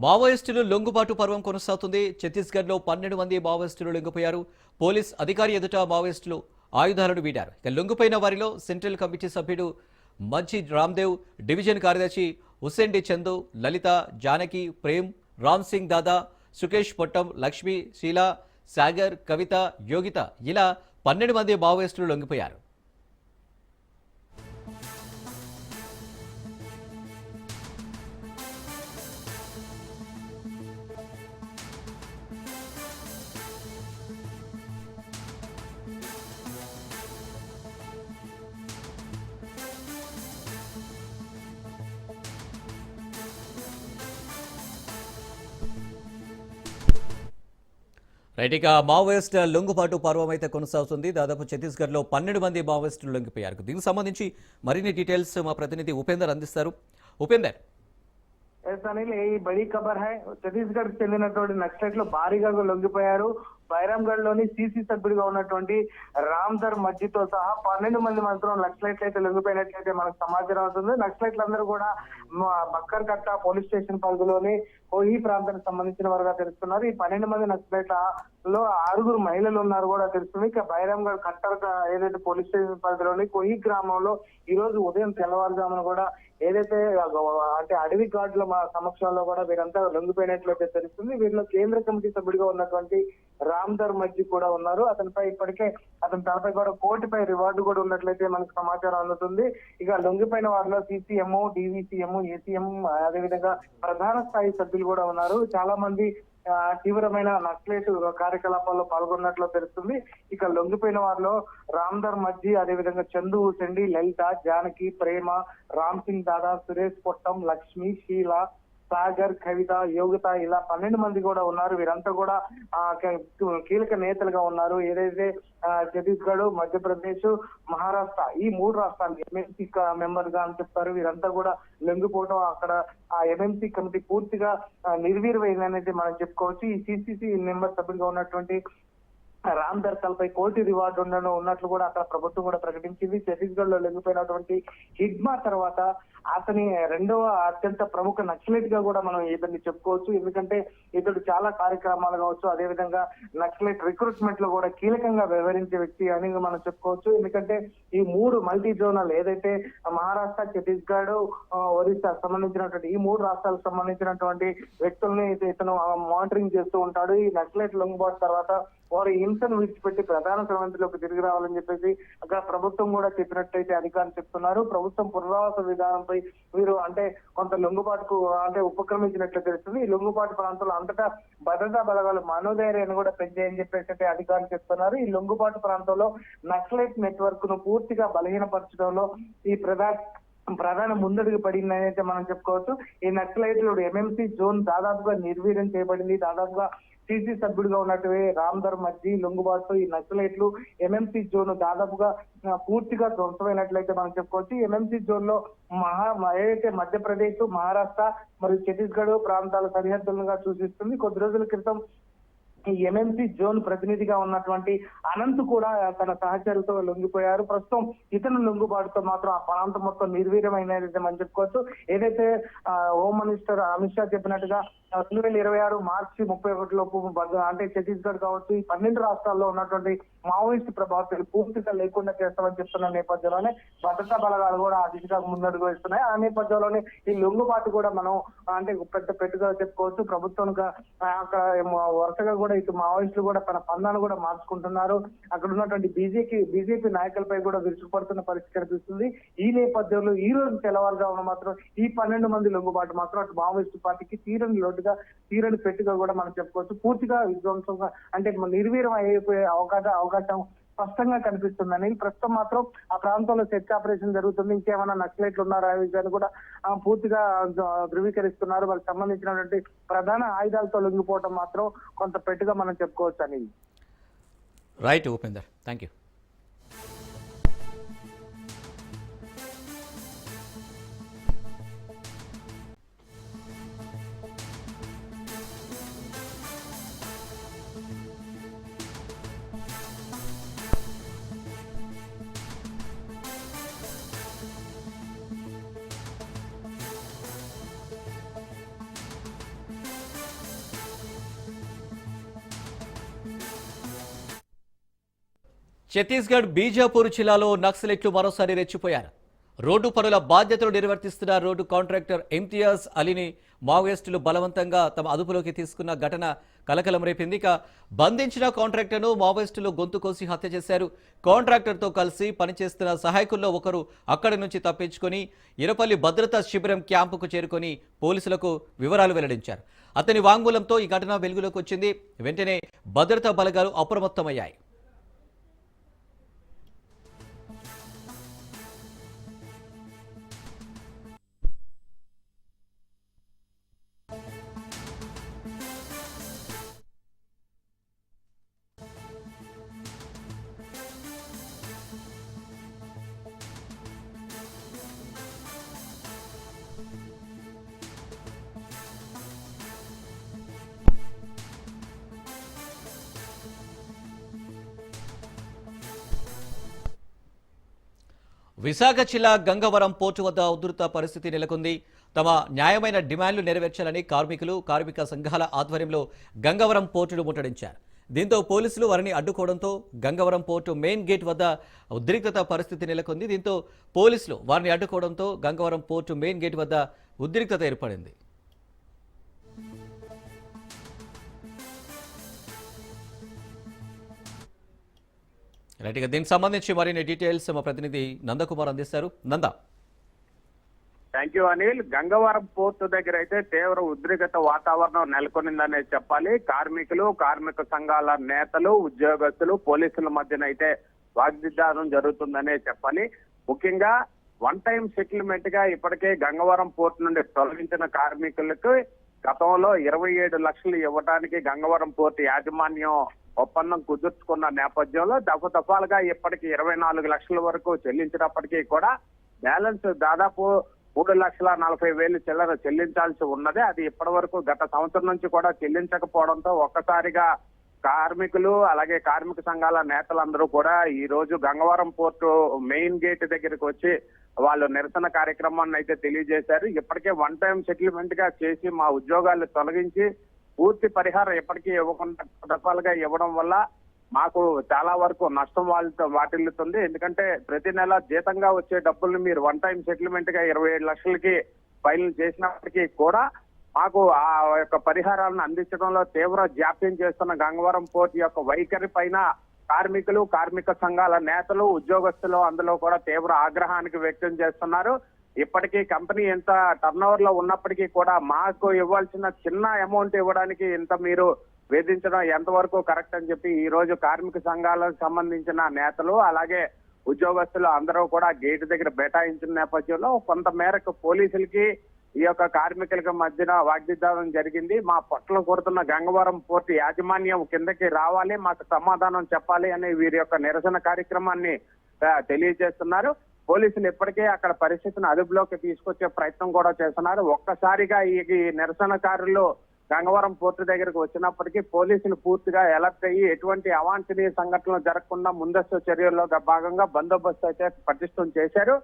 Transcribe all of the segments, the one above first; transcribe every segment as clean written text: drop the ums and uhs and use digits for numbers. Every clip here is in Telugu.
మావోయిస్టులు లొంగుబాటు పర్వం కొనసాగుతుంది. ఛత్తీస్గఢ్లో 12 మంది మావోయిస్టులు లొంగిపోయారు. పోలీస్ అధికారి ఎదుట మావోయిస్టులు ఆయుధాలను వీడారు. ఇక లొంగిపోయిన వారిలో సెంట్రల్ కమిటీ సభ్యుడు మంచి రామ్దేవ్, డివిజన్ కార్యదర్శి హుస్సేన్ డి చందు, లలిత, జానకి, ప్రేమ్, రామ్ సింగ్ దాదా, సుకేష్ పొట్టం, లక్ష్మి, శీలా, సాగర్, కవిత, యోగిత ఇలా 12 మంది మావోయిస్టులు లొంగిపోయారు. రైట్, ఇక మావోయిస్ట్ లొంగుబాటు పర్వం అయితే కొనసాగుతుంది. దాదాపు ఛత్తీస్గఢ్లో 12 మంది మావోయిస్టులు లొంగిపోయారు. దీనికి సంబంధించి మరిన్ని డీటెయిల్స్ మా ప్రతినిధి ఉపేందర్ అందిస్తారు. ఉపేందర్, ఈ బड़ी खबर है ఛత్తీస్గఢ్ చెందినటువంటి నక్సలైట్లు భారీగా లొంగిపోయారు. బైరాంగఢ్ లోని సీసీ సభ్యుడిగా ఉన్నటువంటి రామ్ధర్ మజ్జితో సహా 12 మంది మాత్రం నక్సలైట్లు అయితే లొంగిపోయినట్లయితే మనకు సమాచారం అవుతుంది. నక్సలైట్లందరూ కూడా బక్కర్ కట్ట పోలీస్ స్టేషన్ పరిధిలోని కోహి ప్రాంతానికి సంబంధించిన వారుగా తెలుస్తున్నారు. ఈ 12 మంది నక్సలైట్ల లో 6 మహిళలు ఉన్నారు కూడా తెలుస్తుంది. ఇక బైరాంగఢ్ కట్టర్ ఏదైతే పోలీస్ స్టేషన్ పరిధిలోని కోహి గ్రామంలో ఈ రోజు ఉదయం తెల్లవారుజామున కూడా ఏదైతే అంటే అడవి గార్డుల సమక్షంలో కూడా వీరంతా లొంగిపోయినట్లయితే తెలుస్తుంది. వీరిలో కేంద్ర కమిటీ సభ్యుడిగా ఉన్నటువంటి రామ్ధర్ మజ్జి కూడా ఉన్నారు. అతనిపై ఇప్పటికే అతని తలపై కూడా కోర్టుపై రివార్డు కూడా ఉన్నట్లయితే మనకు సమాచారం అందుతుంది. ఇక లొంగిపోయిన వారిలో సిసిఎం, డివిసిఎం, ఏసీఎం, అదేవిధంగా ప్రధాన స్థాయి సభ్యులు కూడా ఉన్నారు. చాలా మంది తీవ్రమైన నక్సలైట్ కార్యకలాపాల్లో పాల్గొన్నట్లు తెలుస్తుంది. ఇక లొంగిపోయిన వారిలో రామ్ధర్ మజ్జి, అదేవిధంగా చందు, హుసెండి, లలిత, జానకి, ప్రేమ, రామ్ సింగ్ దాదా, సురేష్ పొట్టం, లక్ష్మి, శీలా, సాగర్, కవిత, యోగిత ఇలా 12 మంది కూడా ఉన్నారు. వీరంతా కూడా కీలక నేతలుగా ఉన్నారు. ఏదైతే ఛత్తీస్గఢ్, మధ్యప్రదేశ్, మహారాష్ట్ర ఈ 3 రాష్ట్రాలు ఎంఎంసీ మెంబర్ గా అని చెప్తారు. వీరంతా కూడా లొంగిపోవడం అక్కడ ఆ ఎంఎంసీ కమిటీ పూర్తిగా నిర్వీర్యమైందనేది మనం చెప్పుకోవచ్చు. ఈ సిసిసి మెంబర్ సభ్యులుగా ఉన్నటువంటి రామ్ధర్ తలపై కోటి రివార్డు ఉన్నట్లు కూడా అక్కడ ప్రభుత్వం కూడా ప్రకటించింది. ఛత్తీస్గఢ్ లో లొంగిపోయినటువంటి హిడ్మా తర్వాత అతని రెండవ అత్యంత ప్రముఖ నక్సలైట్ గా కూడా మనం ఇతన్ని చెప్పుకోవచ్చు. ఎందుకంటే ఇతడు చాలా కార్యక్రమాలు కావచ్చు, అదేవిధంగా నక్సలైట్ రిక్రూట్మెంట్ లో కూడా కీలకంగా వ్యవహరించే వ్యక్తి అని మనం చెప్పుకోవచ్చు. ఎందుకంటే ఈ 3 మల్టీ జోనల్ ఏదైతే మహారాష్ట్ర, ఛత్తీస్గఢ్, ఒరిస్సా సంబంధించినటువంటి ఈ 3 రాష్ట్రాలకు సంబంధించినటువంటి వ్యక్తుల్ని ఇతను మానిటరింగ్ చేస్తూ ఉంటాడు. ఈ నక్సలైట్ లొంగుబాటు తర్వాత వారు హింసను విడిచిపెట్టి ప్రధాన స్రవంతిలోకి తిరిగి రావాలని చెప్పేసి అక్కడ ప్రభుత్వం కూడా చెప్పినట్లయితే అధికారులు చెప్తున్నారు. ప్రభుత్వం పునరావాస విధానంపై వీరు అంటే కొంత లొంగుబాటుకు అంటే ఉపక్రమించినట్లు తెలుస్తుంది. ఈ లొంగుబాటు ప్రాంతంలో అంతటా భద్రతా బలగాలు మనోధైర్యాన్ని కూడా పెంచాయని చెప్పేసి అధికారులు చెప్తున్నారు. ఈ లొంగుబాటు ప్రాంతంలో నక్సలైట్ నెట్వర్క్ ను పూర్తిగా బలహీనపరచడంలో ఈ ప్రధాన ముందడుగు పడిందని అయితే మనం చెప్పుకోవచ్చు. ఈ నక్సలైట్లు ఎంఎంసీ జోన్ దాదాపుగా నిర్వీర్యం చేయబడింది. దాదాపుగా సిసి సభ్యుడిగా ఉన్నట్టు రామ్ధర్ మజ్జి లొంగుబాటు ఈ నక్సలైట్లు ఎంఎంసీ జోన్ దాదాపుగా పూర్తిగా ధ్వంసమైనట్లయితే మనం చెప్పుకోవచ్చు. ఎంఎంసీ జోన్ లో ఏదైతే మధ్యప్రదేశ్, మహారాష్ట్ర మరియు ఛత్తీస్గఢ్ ప్రాంతాల సరిహద్దులుగా సూచిస్తుంది. కొద్ది రోజుల క్రితం ఈ ఎంఎంసీ జోన్ ప్రతినిధిగా ఉన్నటువంటి అనంత్ కూడా తన సహచరులతో లొంగిపోయారు. ప్రస్తుతం ఇతను లొంగుబాటుతో మాత్రం ఆ ప్రాంతం మొత్తం నిర్వీర్యమైనది మనం చెప్పుకోవచ్చు. ఏదైతే హోమ్ మినిస్టర్ అమిత్ షా చెప్పినట్టుగా 2026 మార్చి 31 లోపు అంటే ఛత్తీస్గఢ్ కావచ్చు ఈ 12 రాష్ట్రాల్లో ఉన్నటువంటి మావోయిస్ట్ ప్రభావితులు పూర్తిగా లేకుండా చేస్తామని చెప్తున్న నేపథ్యంలోనే భద్రతా బలగాలు కూడా ఆ దిశగా ముందడుగు వేస్తున్నాయి. ఆ నేపథ్యంలోనే ఈ లొంగుబాటు కూడా మనం అంటే పెట్టుగా చెప్పుకోవచ్చు. ప్రభుత్వంగా అక్కడ వరుసగా కూడా ఇటు మావోయిస్టులు కూడా తన పందాన్ని కూడా మార్చుకుంటున్నారు. అక్కడ ఉన్నటువంటి బీజేపీ నాయకులపై కూడా విరుచుకుపడుతున్న పరిస్థితి కనిపిస్తుంది. ఈ నేపథ్యంలో ఈ రోజు తెల్లవారుజామున మాత్రం ఈ 12 మంది లొంగుబాటు మాత్రం అటు మావోయిస్టు పార్టీకి తీరని పెట్టుగా కూడా మనం చెప్పుకోవచ్చు. పూర్తిగా విధ్వంసంగా అంటే నిర్వీర్యం అయిపోయే అవకాశం స్పష్టంగా కనిపిస్తుందని ప్రస్తుతం మాత్రం ఆ ప్రాంతంలో సెర్చ్ ఆపరేషన్ జరుగుతుంది. ఇంకేమైనా నక్సలైట్లు ఉన్నారా ఆ విషయాన్ని కూడా పూర్తిగా ధృవీకరిస్తున్నారు. వారికి సంబంధించినటువంటి ప్రధాన ఆయుధాలతో లొంగిపోవడం మాత్రం కొంత పెట్టుగా మనం చెప్పుకోవచ్చు అని. Right Upender, thank you. Chhattisgarh Bijapur జిల్లాలో నక్సలైట్లు మరోసారి రెచ్చిపోయారు. రోడ్డు పనుల బాధ్యతలు నిర్వర్తిస్తున్న రోడ్డు కాంట్రాక్టర్ ఇమ్తియాజ్ అలీని మావోయిస్టులు బలవంతంగా తమ అదుపులోకి తీసుకున్న ఘటన కలకలం రేపింది. ఇక బంధించిన కాంట్రాక్టర్ను మావోయిస్టులు గొంతు కోసి హత్య చేశారు. కాంట్రాక్టర్తో కలిసి పనిచేస్తున్న సహాయకుల్లో ఒకరు అక్కడి నుంచి తప్పించుకొని ఇరపల్లి భద్రతా శిబిరం క్యాంపుకు చేరుకొని పోలీసులకు వివరాలు వెల్లడించారు. అతని వాంగ్మూలంతో ఈ ఘటన వెలుగులోకి వచ్చింది. వెంటనే భద్రతా బలగాలు అప్రమత్తమయ్యాయి. విశాఖ జిల్లా గంగవరం పోర్టు వద్ద ఉధృత పరిస్థితి నెలకొంది. తమ న్యాయమైన డిమాండ్లు నెరవేర్చాలని కార్మిక సంఘాల ఆధ్వర్యంలో గంగవరం పోర్టును ముట్టడించారు. దీంతో పోలీసులు వారిని అడ్డుకోవడంతో గంగవరం పోర్టు మెయిన్ గేట్ వద్ద ఉద్రిక్తత పరిస్థితి నెలకొంది. దీంతో పోలీసులు వారిని అడ్డుకోవడంతో గంగవరం పోర్టు మెయిన్ గేట్ వద్ద ఉద్రిక్తత ఏర్పడింది. రైట్గా దీనికి సంబంధించి మరిన్ని డీటెయిల్స్ మా ప్రతినిధి నందకుమార్ అందిస్తారు. Nanda. Thank you Anil. Gangavaram port దగ్గర అయితే తీవ్ర ఉద్రిక్త వాతావరణం నెలకొనిందనే చెప్పాలి. కార్మిక సంఘాల నేతలు, ఉద్యోగస్తులు, పోలీసుల మధ్యన అయితే వాగ్వివాదం జరుగుతుందనే చెప్పాలి. ముఖ్యంగా వన్ టైం సెటిల్మెంట్ గా ఇప్పటికే గంగవరం పోర్టు నుండి తొలగించిన కార్మికులకు గతంలో 27 లక్షలు ఇవ్వడానికి గంగవరం పోర్టు యాజమాన్యం ఒప్పందం కుదుర్చుకున్న నేపథ్యంలో దఫాలుగా ఇప్పటికి 24 లక్షల వరకు చెల్లించినప్పటికీ కూడా బ్యాలెన్స్ దాదాపు 3,40,000 చిల్లర చెల్లించాల్సి ఉన్నది. అది ఇప్పటి వరకు గత సంవత్సరం నుంచి కూడా చెల్లించకపోవడంతో ఒక్కసారిగా కార్మికులు అలాగే కార్మిక సంఘాల నేతలందరూ కూడా ఈ రోజు గంగవరం పోర్టు మెయిన్ గేట్ దగ్గరికి వచ్చి వాళ్ళు నిరసన కార్యక్రమాన్ని అయితే తెలియజేశారు. ఇప్పటికే వన్ టైం సెటిల్మెంట్ గా చేసి మా ఉద్యోగాలు తొలగించి పూర్తి పరిహారం ఎప్పటికీ ఇవ్వకుండా దఫాలుగా ఇవ్వడం వల్ల మాకు చాలా వరకు నష్టం వాటిల్లుతుంది. ఎందుకంటే ప్రతి నెల జీతంగా వచ్చే డబ్బుల్ని మీరు వన్ టైం సెటిల్మెంట్ గా 27 లక్షలకి ఫైల్ చేసినప్పటికీ కూడా మాకు ఆ యొక్క పరిహారాలను అందించడంలో తీవ్ర జాప్యం చేస్తున్న గంగవరం పోర్టు యొక్క వైఖరి పైన కార్మిక సంఘాల నేతలు, ఉద్యోగస్తులు అందులో కూడా తీవ్ర ఆగ్రహానికి వ్యక్తం చేస్తున్నారు. ఇప్పటికీ కంపెనీ ఎంత టర్నోవర్ లో ఉన్నప్పటికీ కూడా మాకు ఇవ్వాల్సిన చిన్న అమౌంట్ ఇవ్వడానికి ఇంత మీరు వేధించడం ఎంతవరకు కరెక్ట్ అని చెప్పి ఈ రోజు కార్మిక సంఘాలకు సంబంధించిన నేతలు అలాగే ఉద్యోగస్తులు అందరూ కూడా గేటు దగ్గర బైఠాయించిన నేపథ్యంలో కొంత మేరకు పోలీసులకి ఈ యొక్క కార్మికులకు మధ్యన వాగ్వివాదం జరిగింది. మా పట్ల కొడుతున్న గంగవరం పోర్టు యాజమాన్యం కిందకి రావాలి, మాకు సమాధానం చెప్పాలి అనే వీరి యొక్క నిరసన కార్యక్రమాన్ని తెలియజేస్తున్నారు. పోలీసులు ఇప్పటికే అక్కడ పరిస్థితిని అదుపులోకి తీసుకొచ్చే ప్రయత్నం కూడా చేస్తున్నారు. ఒక్కసారిగా ఈ నిరసనకారులు గంగవరం పోర్టు దగ్గరకు వచ్చినప్పటికీ పోలీసులు పూర్తిగా అలర్ట్ అయ్యి ఎటువంటి అవాంఛనీయ సంఘటనలు జరగకుండా ముందస్తు చర్యల్లో భాగంగా బందోబస్తు అయితే పటిష్టం చేశారు.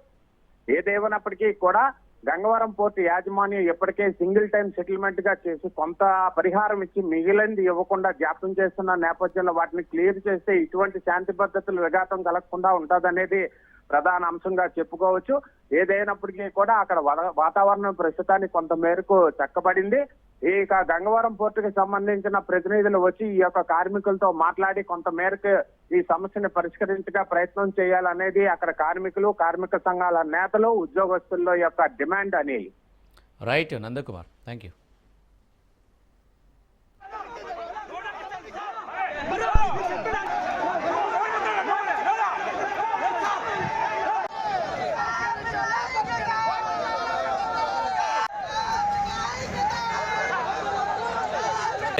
ఏదేమైనప్పటికీ కూడా గంగవరం పోర్టు యాజమాన్యం ఇప్పటికే సింగిల్ టైం సెటిల్మెంట్ గా చేసి కొంత పరిహారం ఇచ్చి మిగిలింది ఇవ్వకుండా జాప్యం చేస్తున్న నేపథ్యంలో వాటిని క్లియర్ చేస్తే ఇటువంటి శాంతి భద్రతలు విఘాతం కలగకుండా ఉంటుందనేది ప్రధాన అంశంగా చెప్పుకోవచ్చు. ఏదైనప్పటికీ కూడా అక్కడ వాతావరణం ప్రస్తుతానికి కొంత మేరకు చక్కబడింది. ఇక గంగవరం పోర్టుకి సంబంధించిన ప్రతినిధులు వచ్చి ఈ యొక్క కార్మికులతో మాట్లాడి కొంత మేరకు ఈ సమస్యను పరిష్కరించగా ప్రయత్నం చేయాలనేది అక్కడ కార్మిక సంఘాల నేతలు, ఉద్యోగస్తుల యొక్క డిమాండ్ అని. Right Nandakumar, thank you.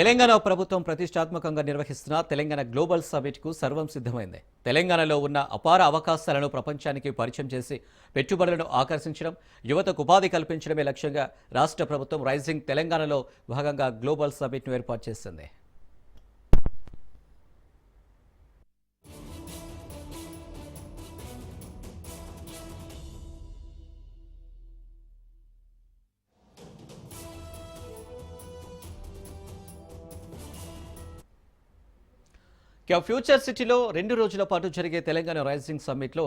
Telangana ప్రభుత్వం ప్రతిష్టాత్మకంగా నిర్వహిస్తున్న తెలంగాణ గ్లోబల్ సమిట్కు సర్వం సిద్ధమైంది. తెలంగాణలో ఉన్న అపార అవకాశాలను ప్రపంచానికి పరిచయం చేసి పెట్టుబడులను ఆకర్షించడం, యువతకు ఉపాధి కల్పించడమే లక్ష్యంగా రాష్ట్ర ప్రభుత్వం రైజింగ్ తెలంగాణలో భాగంగా గ్లోబల్ సమిట్ను ఏర్పాటు చేసింది. ఇక ఫ్యూచర్ సిటీలో 2 రోజుల పాటు జరిగే తెలంగాణ రైజింగ్ సమ్మిట్లో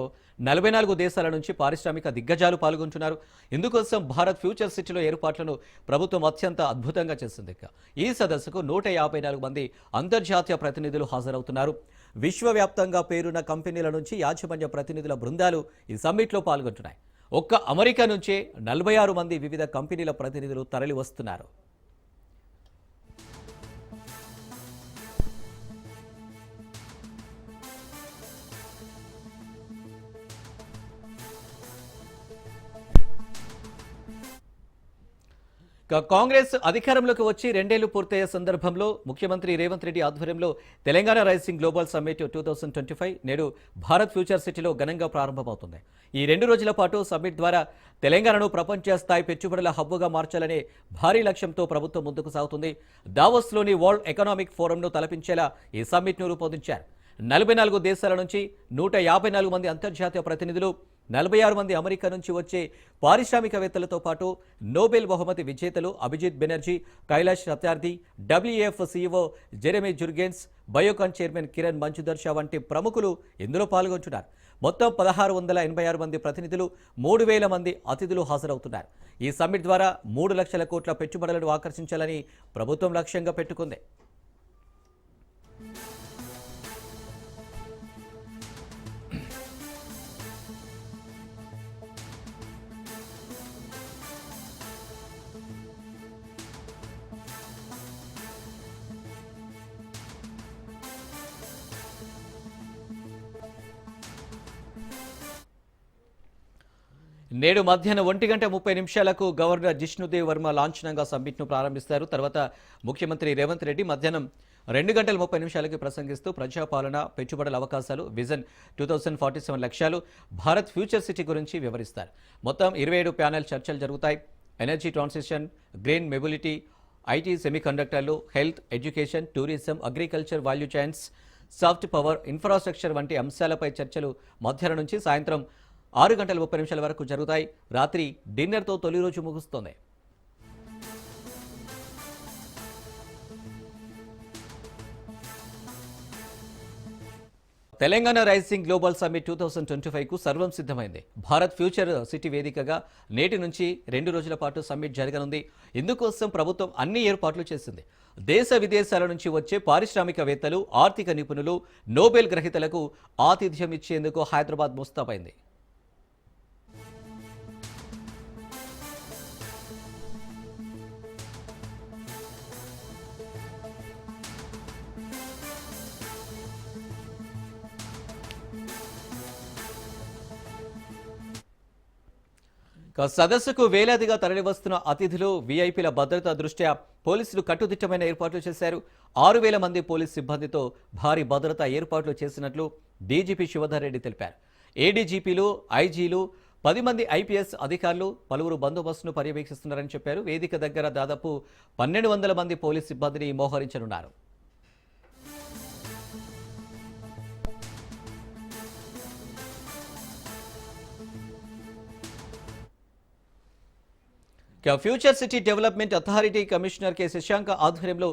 44 దేశాల నుంచి పారిశ్రామిక దిగ్గజాలు పాల్గొంటున్నారు. ఇందుకోసం భారత్ ఫ్యూచర్ సిటీలో ఏర్పాట్లను ప్రభుత్వం అత్యంత అద్భుతంగా చేసింది. ఈ సదస్సుకు 154 మంది అంతర్జాతీయ ప్రతినిధులు హాజరవుతున్నారు. విశ్వవ్యాప్తంగా పేరున్న కంపెనీల నుంచి యాజమాన్య ప్రతినిధుల బృందాలు ఈ సమ్మిట్లో పాల్గొంటున్నాయి. ఒక్క అమెరికా నుంచే 46 మంది వివిధ కంపెనీల ప్రతినిధులు తరలి వస్తున్నారు. కాంగ్రెస్ అధికారంలోకి వచ్చి 2 ఏళ్లు పూర్తయ్యే సందర్భంలో ముఖ్యమంత్రి రేవంత్ రెడ్డి ఆధ్వర్యంలో తెలంగాణ రైజింగ్ గ్లోబల్ సమ్మిట్ 2025 నేడు భారత్ ఫ్యూచర్ సిటీలో ఘనంగా ప్రారంభమవుతుంది. ఈ 2 రోజుల పాటు సమ్మిట్ ద్వారా తెలంగాణను ప్రపంచ స్థాయి పెట్టుబడుల హబ్బుగా మార్చాలనే భారీ లక్ష్యంతో ప్రభుత్వం ముందుకు సాగుతుంది. దావోస్లోని వరల్డ్ ఎకనామిక్ ఫోరంను తలపించేలా ఈ సమ్మిట్ను రూపొందించారు. 44 దేశాల నుంచి 154 మంది అంతర్జాతీయ ప్రతినిధులు, 46 మంది అమెరికా నుంచి వచ్చే పారిశ్రామికవేత్తలతో పాటు నోబెల్ బహుమతి విజేతలు Abhijit Banerjee, Kailash Satyarthi, WEF CEO Jeremy Jurgens, Biocon chairman Kiran Mazumdar Shaw వంటి ప్రముఖులు ఇందులో పాల్గొంటున్నారు. మొత్తం 1686 మంది ప్రతినిధులు, 3000 మంది అతిథులు హాజరవుతున్నారు. ఈ సమ్మిట్ ద్వారా 3 లక్షల కోట్ల పెట్టుబడులను ఆకర్షించాలని ప్రభుత్వం లక్ష్యంగా పెట్టుకుంది. నేడు మధ్యాహ్నం 1:30 గవర్నర్ జిష్ణుదేవ్ వర్మ లాంఛనంగా సమ్మిట్ను ప్రారంభిస్తారు. తర్వాత ముఖ్యమంత్రి రేవంత్ రెడ్డి మధ్యాహ్నం 2:30 ప్రసంగిస్తూ ప్రజాపాలన, పెట్టుబడుల అవకాశాలు, విజన్ 2047 లక్ష్యాలు, భారత్ ఫ్యూచర్ సిటీ గురించి వివరిస్తారు. మొత్తం 27 ప్యానెల్ చర్చలు జరుగుతాయి. Energy transition, green mobility, IT, సెమీకండక్టర్లు, health, education, tourism, agriculture value chains, soft power, infrastructure వంటి అంశాలపై చర్చలు మధ్యాహ్నం నుంచి సాయంత్రం 6:30 వరకు జరుగుతాయి. రాత్రి డిన్నర్తో తొలి రోజు ముగుస్తోంది. తెలంగాణ రైజింగ్ గ్లోబల్ సమ్మిట్ 2025కు సర్వం సిద్ధమైంది. భారత్ ఫ్యూచర్ సిటీ వేదికగా నేటి నుంచి 2 రోజుల పాటు సమ్మిట్ జరగనుంది. ఇందుకోసం ప్రభుత్వం అన్ని ఏర్పాట్లు చేసింది. దేశ విదేశాల నుంచి వచ్చే పారిశ్రామికవేత్తలు, ఆర్థిక నిపుణులు, నోబెల్ గ్రహీతలకు ఆతిథ్యం ఇచ్చేందుకు హైదరాబాద్ ముస్తాబైంది. సదస్సుకు వేలాదిగా తరలివస్తున్న అతిథులు, వీఐపీల భద్రతా దృష్ట్యా పోలీసులు కట్టుదిట్టమైన ఏర్పాట్లు చేశారు. 6000 మంది పోలీస్ సిబ్బందితో భారీ భద్రతా ఏర్పాట్లు చేసినట్లు డీజీపీ శివధర్ రెడ్డి తెలిపారు. ఏడీజీపీలు, ఐజీలు, 10 మంది ఐపీఎస్ అధికారులు, పలువురు బందోబస్తును పర్యవేక్షిస్తున్నారని చెప్పారు. వేదిక దగ్గర దాదాపు 1200 మంది పోలీస్ సిబ్బందిని మోహరించనున్నారు. Future city development authority commissioner K Sashanka ఆధ్వర్యంలో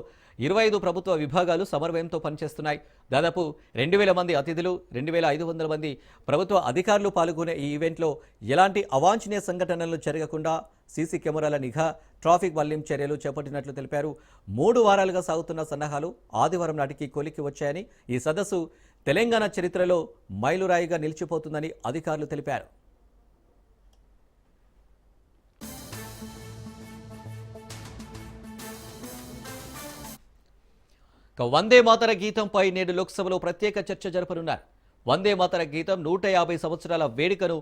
25 ప్రభుత్వ విభాగాలు సమన్వయంతో పనిచేస్తున్నాయి. దాదాపు 2000 మంది అతిథులు, 2500 మంది ప్రభుత్వ అధికారులు పాల్గొనే ఈ ఈవెంట్లో ఎలాంటి అవాంఛనీయ సంఘటనలు జరగకుండా సీసీ కెమెరాల నిఘా, ట్రాఫిక్ వల్లింపు చర్యలు చేపట్టినట్లు తెలిపారు. 3 వారాలుగా సాగుతున్న సన్నాహాలు ఆదివారం నాటికి కొలిక్కి వచ్చాయని, ఈ సదస్సు తెలంగాణ చరిత్రలో మైలురాయిగా నిలిచిపోతుందని అధికారులు తెలిపారు. వందే మాతర గీతంపై నేడు లోక్సభలో ప్రత్యేక చర్చ జరపనున్నారు. వందే మాతర గీతం 150 సంవత్సరాల వేడుకను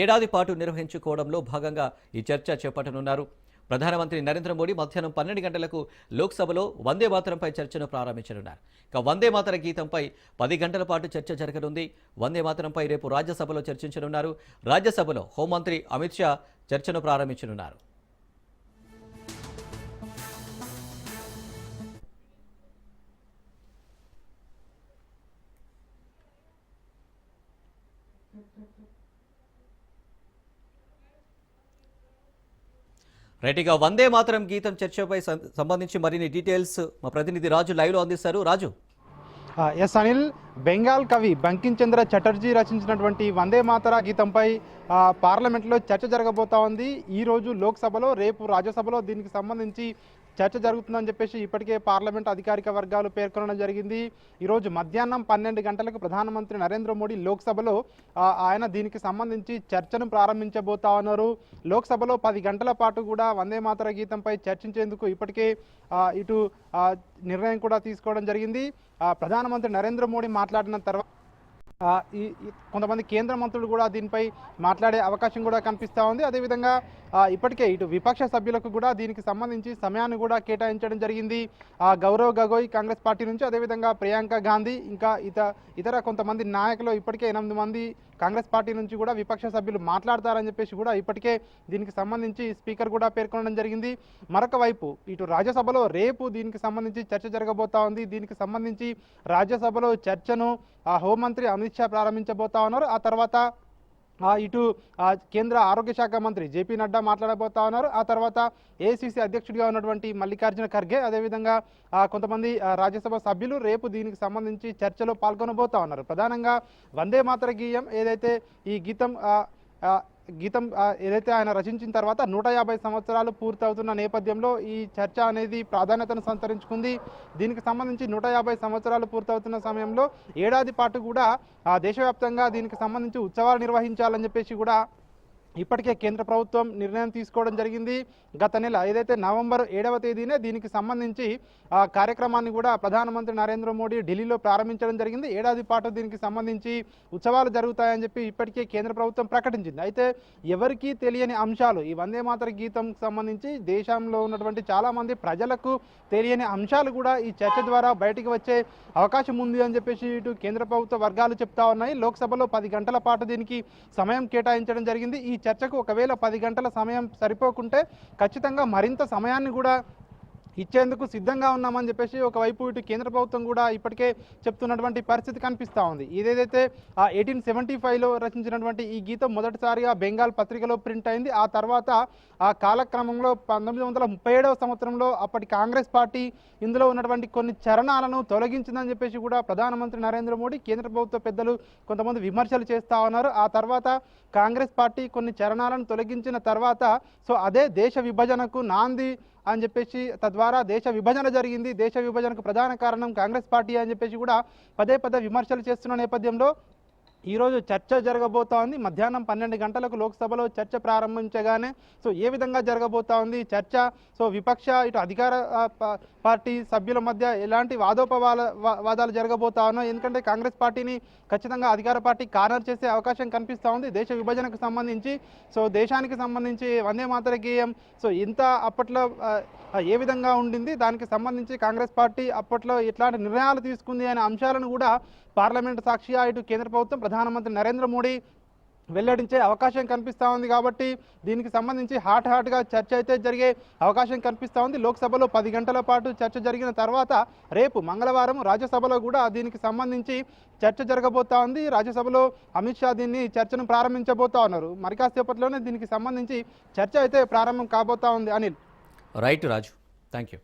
ఏడాది పాటు నిర్వహించుకోవడంలో భాగంగా ఈ చర్చ చేపట్టనున్నారు. ప్రధానమంత్రి నరేంద్ర మోడీ మధ్యాహ్నం 12 గంటలకు లోక్సభలో వందే మాతరంపై చర్చను ప్రారంభించనున్నారు. వందే మాతర గీతంపై 10 గంటల పాటు చర్చ జరగనుంది. వందే మాతరంపై రేపు రాజ్యసభలో చర్చించనున్నారు. రాజ్యసభలో హోంమంత్రి అమిత్ షా చర్చను ప్రారంభించనున్నారు. రైట్గా వందే మాతరం గీతం చర్చపై సంబంధించి మరిన్ని డీటెయిల్స్ మా ప్రతినిధి రాజు లైవ్లో అందిస్తారు. రాజు, ఎస్ అనిల్, బెంగాల్ కవి బంకిం చంద్ర చటర్జీ రచించినటువంటి వందే మాతర గీతంపై పార్లమెంట్లో చర్చ జరగబోతా ఉంది. ఈరోజు లోక్సభలో, రేపు రాజ్యసభలో దీనికి సంబంధించి చర్చ జరుగుతుందని చెప్పేసి ఇప్పటికే పార్లమెంట్ అధికారిక వర్గాలు పేర్కొనడం జరిగింది. ఈరోజు మధ్యాహ్నం 12 గంటలకు ప్రధానమంత్రి నరేంద్ర మోడీ లోక్సభలో ఆయన దీనికి సంబంధించి చర్చను ప్రారంభించబోతా ఉన్నారు. లోక్సభలో 10 గంటల పాటు కూడా వందే మాతర గీతంపై చర్చించేందుకు ఇప్పటికే ఇటు నిర్ణయం కూడా తీసుకోవడం జరిగింది. ప్రధానమంత్రి నరేంద్ర మోడీ మాట్లాడిన తర్వాత కొంతమంది కేంద్ర మంత్రులు కూడా దీనిపై మాట్లాడే అవకాశం కూడా కనిపిస్తూ ఉంది. అదేవిధంగా ఇప్పటికే ఇటు విపక్ష సభ్యులకు కూడా దీనికి సంబంధించి సమయాన్ని కూడా కేటాయించడం జరిగింది. గౌరవ్ గగోయ్ కాంగ్రెస్ పార్టీ నుంచి, అదేవిధంగా ప్రియాంక గాంధీ, ఇంకా ఇతర కొంతమంది నాయకులు ఇప్పటికే 8 మంది కాంగ్రెస్ పార్టీ నుంచి కూడా విపక్ష సభ్యులు మాట్లాడతారని చెప్పేసి కూడా ఇప్పటికే దీనికి సంబంధించి స్పీకర్ కూడా పేర్కొనడం జరిగింది. మరొక వైపు ఇటు రాజ్యసభలో రేపు దీనికి సంబంధించి చర్చ జరగబోతా ఉంది. దీనికి సంబంధించి రాజ్యసభలో చర్చను హోంమంత్రి అమిత్ షా ప్రారంభించబోతా ఉన్నారు. ఆ తర్వాత ఇటు కేంద్ర ఆరోగ్య శాఖ మంత్రి జేపీ నడ్డా మాట్లాడబోతా ఉన్నారు. ఆ తర్వాత ఏఐసీసీ అధ్యక్షుడిగా ఉన్నటువంటి మల్లికార్జున ఖర్గే, అదేవిధంగా కొంతమంది రాజ్యసభ సభ్యులు రేపు దీనికి సంబంధించి చర్చలో పాల్గొనబోతా ఉన్నారు. ప్రధానంగా వందే మాతర గీయం ఏదైతే ఈ గీతం ఏదైతే ఆయన రచించిన తర్వాత 150 సంవత్సరాలు పూర్తవుతున్న నేపథ్యంలో ఈ చర్చ అనేది ప్రాధాన్యతను సంతరించుకుంది. దీనికి సంబంధించి 150 సంవత్సరాలు పూర్తవుతున్న సమయంలో ఏడాది పాటు కూడా దేశవ్యాప్తంగా దీనికి సంబంధించి ఉత్సవాలు నిర్వహించాలని చెప్పేసి కూడా ఇప్పటికే కేంద్ర ప్రభుత్వం నిర్ణయం తీసుకోవడం జరిగింది. గత నెల ఏదైతే నవంబర్ 7వ తేదీనే దీనికి సంబంధించి కార్యక్రమాన్ని కూడా ప్రధానమంత్రి నరేంద్ర మోడీ ఢిల్లీలో ప్రారంభించడం జరిగింది. ఏడాది పాటు దీనికి సంబంధించి ఉత్సవాలు జరుగుతాయని చెప్పి ఇప్పటికే కేంద్ర ప్రభుత్వం ప్రకటించింది. అయితే ఎవరికీ తెలియని అంశాలు, ఈ వందే మాతర గీతంకు సంబంధించి దేశంలో ఉన్నటువంటి చాలామంది ప్రజలకు తెలియని అంశాలు కూడా ఈ చర్చ ద్వారా బయటికి వచ్చే అవకాశం ఉంది అని చెప్పేసి ఇటు కేంద్ర ప్రభుత్వ వర్గాలు చెప్తా ఉన్నాయి. లోక్సభలో 10 గంటల పాటు దీనికి సమయం కేటాయించడం జరిగింది. ఈ చర్చకు ఒకవేళ 10 గంటల సమయం సరిపోకుంటే ఖచ్చితంగా మరింత సమయాన్ని కూడా ఇచ్చేందుకు సిద్ధంగా ఉన్నామని చెప్పేసి ఒకవైపు ఇటు కేంద్ర ప్రభుత్వం కూడా ఇప్పటికే చెప్తున్నటువంటి పరిస్థితి కనిపిస్తూ ఉంది. ఇదేదైతే 1875లో రచించినటువంటి ఈ గీతం మొదటిసారిగా బెంగాల్ పత్రికలో ప్రింట్ అయింది. ఆ తర్వాత ఆ కాలక్రమంలో 1937వ సంవత్సరంలో అప్పటి కాంగ్రెస్ పార్టీ ఇందులో ఉన్నటువంటి కొన్ని చరణాలను తొలగించిందని చెప్పేసి కూడా ప్రధానమంత్రి నరేంద్ర మోడీ, కేంద్ర ప్రభుత్వ పెద్దలు కొంతమంది విమర్శలు చేస్తూ ఉన్నారు. ఆ తర్వాత కాంగ్రెస్ పార్టీ కొన్ని చరణాలను తొలగించిన తర్వాత అదే దేశ విభజనకు నాంది అని చెప్పేసి, తద్వారా దేశ విభజన జరిగింది, దేశ విభజనకు ప్రధాన కారణం కాంగ్రెస్ పార్టీ అని చెప్పేసి కూడా పదే విమర్శలు చేస్తున్న నేపథ్యంలో ఈరోజు చర్చ జరగబోతా ఉంది. మధ్యాహ్నం 12 గంటలకు లోక్సభలో చర్చ ప్రారంభించగానే ఏ విధంగా జరగబోతా ఉంది చర్చ, విపక్ష ఇటు అధికార పార్టీ సభ్యుల మధ్య ఎలాంటి వాదాలు జరగబోతా ఉన్నాయి. ఎందుకంటే కాంగ్రెస్ పార్టీని ఖచ్చితంగా అధికార పార్టీ కార్నర్ చేసే అవకాశం కనిపిస్తూ ఉంది. దేశ విభజనకు సంబంధించి దేశానికి సంబంధించి వందే మాతర గేయం ఇంత అప్పట్లో ఏ విధంగా ఉండింది, దానికి సంబంధించి కాంగ్రెస్ పార్టీ అప్పట్లో ఎట్లాంటి నిర్ణయాలు తీసుకుంది అనే అంశాలను కూడా పార్లమెంట్ సాక్షిగా ఇటు కేంద్ర ప్రభుత్వం, ప్రధానమంత్రి నరేంద్ర మోడీ వెల్లడించే అవకాశం కనిపిస్తూ ఉంది. కాబట్టి దీనికి సంబంధించి హాట్గా చర్చ అయితే జరిగే అవకాశం కనిపిస్తూ ఉంది. లోక్సభలో 10 గంటల పాటు చర్చ జరిగిన తర్వాత రేపు మంగళవారం రాజ్యసభలో కూడా దీనికి సంబంధించి చర్చ జరగబోతా ఉంది. రాజ్యసభలో అమిత్ షా దీన్ని చర్చను ప్రారంభించబోతా ఉన్నారు. మరి కాసేపట్లోనే దీనికి సంబంధించి చర్చ అయితే ప్రారంభం కాబోతా ఉంది. Anil. Right Raju, thank you.